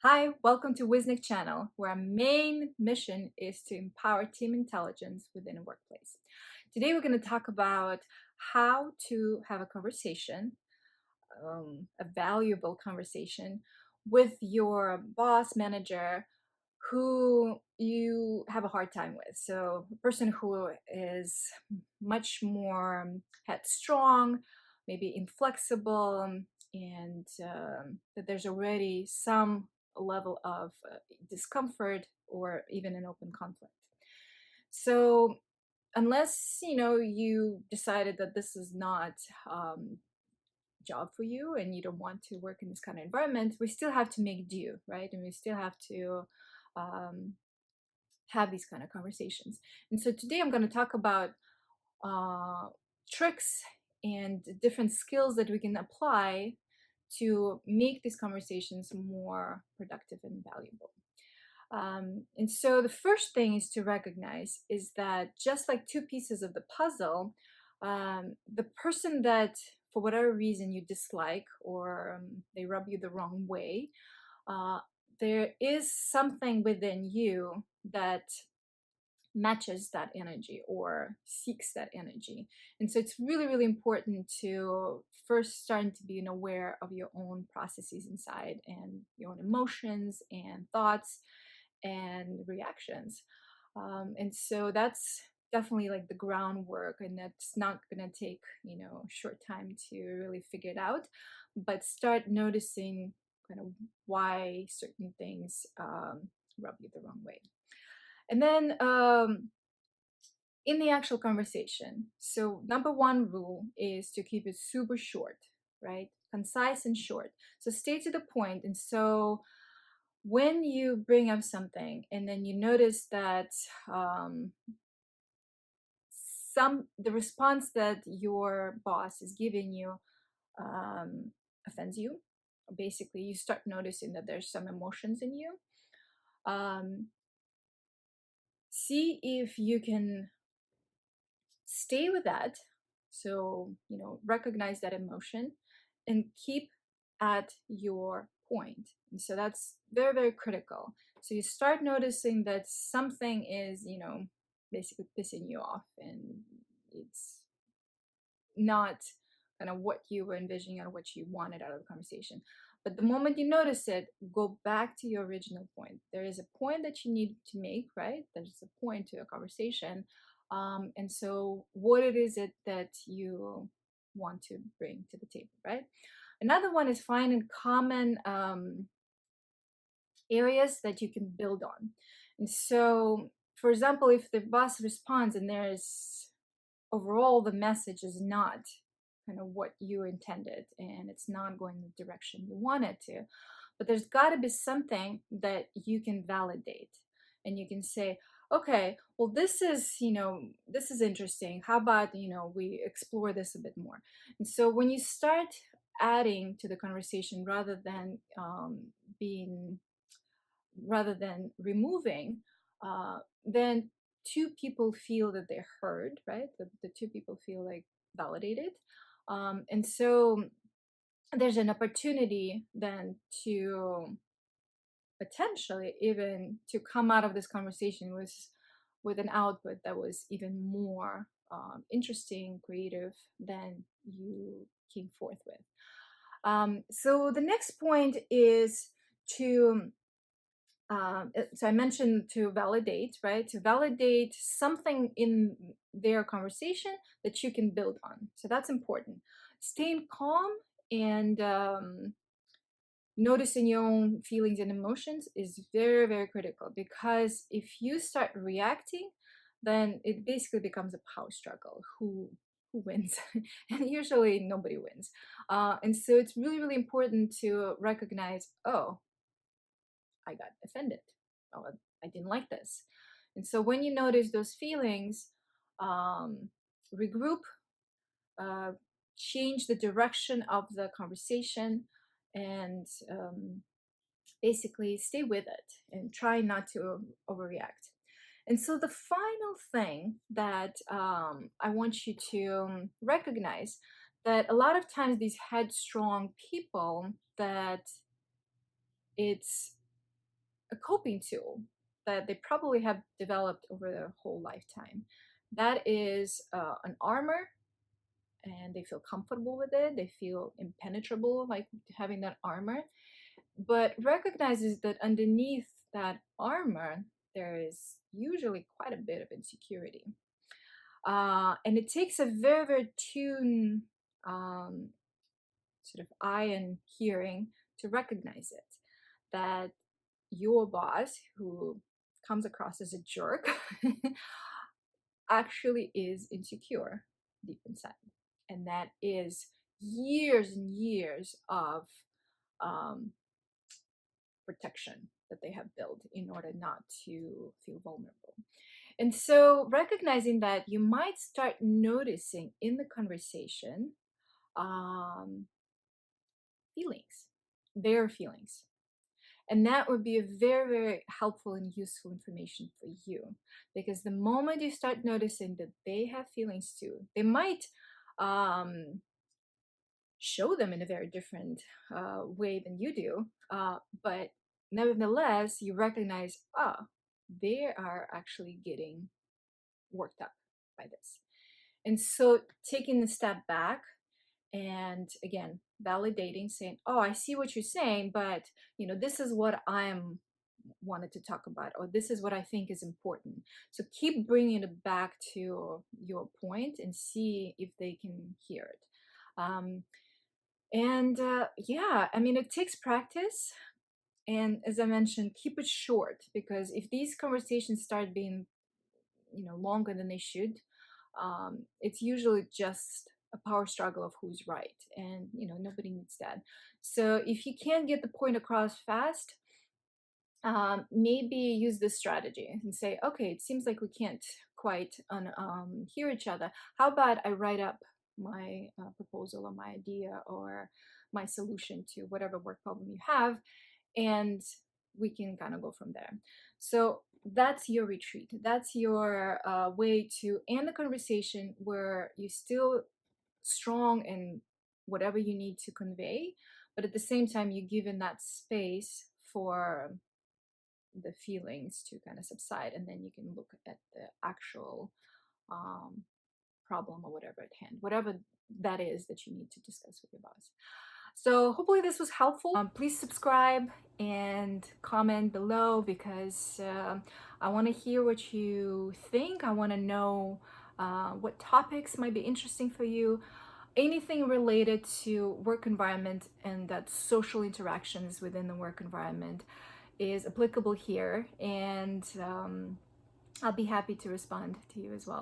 Hi, welcome to Whiznook channel, where our main mission is to empower team intelligence within a workplace. Today we're going to talk about how to have a conversation, a valuable conversation with your boss, manager, who you have a hard time with. So a person who is much more headstrong, maybe inflexible, and that there's already some level of discomfort or even an open conflict. So unless you decided that this is not um, job for you and you don't want to work in this kind of environment, we still have to make do, right? And we still have to um, have these kind of conversations. And so today I'm going to talk about uh, tricks and different skills that we can apply to make these conversations more productive and valuable. And so the first thing is to recognize is that just like two pieces of the puzzle, the person that for whatever reason you dislike or they rub you the wrong way, uh, there is something within you that matches that energy or seeks that energy. And so it's really, really important to first starting to be aware of your own processes inside and your own emotions and thoughts and reactions. And so that's definitely like the groundwork, and that's not going to take a short time to really figure it out, but start noticing kind of why certain things rub you the wrong way. And then in the actual conversation, so number one rule is to keep it super short, right? Concise and short. So stay to the point. And so when you bring up something and then you notice that um, the response that your boss is giving you offends you, basically you start noticing that there's some emotions in you. um, See if you can stay with that. So, recognize that emotion and keep at your point. And so that's very, very critical. So you start noticing that something is, basically pissing you off and it's not kind of what you were envisioning or what you wanted out of the conversation. But the moment you notice it, go back to your original point. There is a point that you need to make, right? There's a point to a conversation. And so, what it is it that you want to bring to the table, right? Another one is finding common areas that you can build on. And so, for example, if the boss responds and there's overall the message is not kind of what you intended and it's not going the direction you want it to, but there's got to be something that you can validate and you can say, okay, well, this is interesting, how about we explore this a bit more. And so when you start adding to the conversation being rather than removing, then two people feel that they're heard, right? The two people feel like validated. And so there's an opportunity then to potentially even to come out of this conversation with an output that was even more interesting, creative than you came forth with. So the next point is to so I mentioned to validate, right? To validate something in their conversation that you can build on. So that's important. Staying calm and noticing your own feelings and emotions is very, very critical, because if you start reacting, then it basically becomes a power struggle. Who wins? And usually nobody wins. And so it's really, really important to recognize, oh, I got offended. Oh, I didn't like this. And so when you notice those feelings, regroup, uh, change the direction of the conversation, and basically stay with it and try not to overreact. And so the final thing that I want you to recognize, that a lot of times these headstrong people, that it's a coping tool that they probably have developed over their whole lifetime. That is an armor, and they feel comfortable with it. They feel impenetrable, like having that armor, but recognizes that underneath that armor, there is usually quite a bit of insecurity. And it takes a very, very tuned um, sort of eye and hearing to recognize it. That your boss, who comes across as a jerk, actually is insecure deep inside. And that is years and years of um, protection that they have built in order not to feel vulnerable. And so, recognizing that, you might start noticing in the conversation um, feelings, their feelings. And that would be a very, very helpful and useful information for you. Because the moment you start noticing that they have feelings too, they might show them in a very different way than you do. But nevertheless, you recognize, they are actually getting worked up by this. And so taking a step back and again, validating, saying, oh, I see what you're saying, but this is what I'm wanted to talk about, or this is what I think is important. So keep bringing it back to your point and see if they can hear it. And yeah, I mean, it takes practice. And as I mentioned, keep it short, because if these conversations start being, longer than they should, it's usually just a power struggle of who's right. And, nobody needs that. So if you can't get the point across fast, maybe use this strategy and say, okay, it seems like we can't quite hear each other. How about I write up my proposal or my idea or my solution to whatever work problem you have, and we can kind of go from there. So that's your retreat. That's your way to end the conversation where you're still strong in whatever you need to convey, but at the same time, you're given that space for the feelings to kind of subside, and then you can look at the actual um, problem or whatever at hand, whatever that is that you need to discuss with your boss. So hopefully this was helpful. Please subscribe and comment below, because I want to hear what you think. I want to know what topics might be interesting for you. Anything related to work environment and that social interactions within the work environment is applicable here, and I'll be happy to respond to you as well.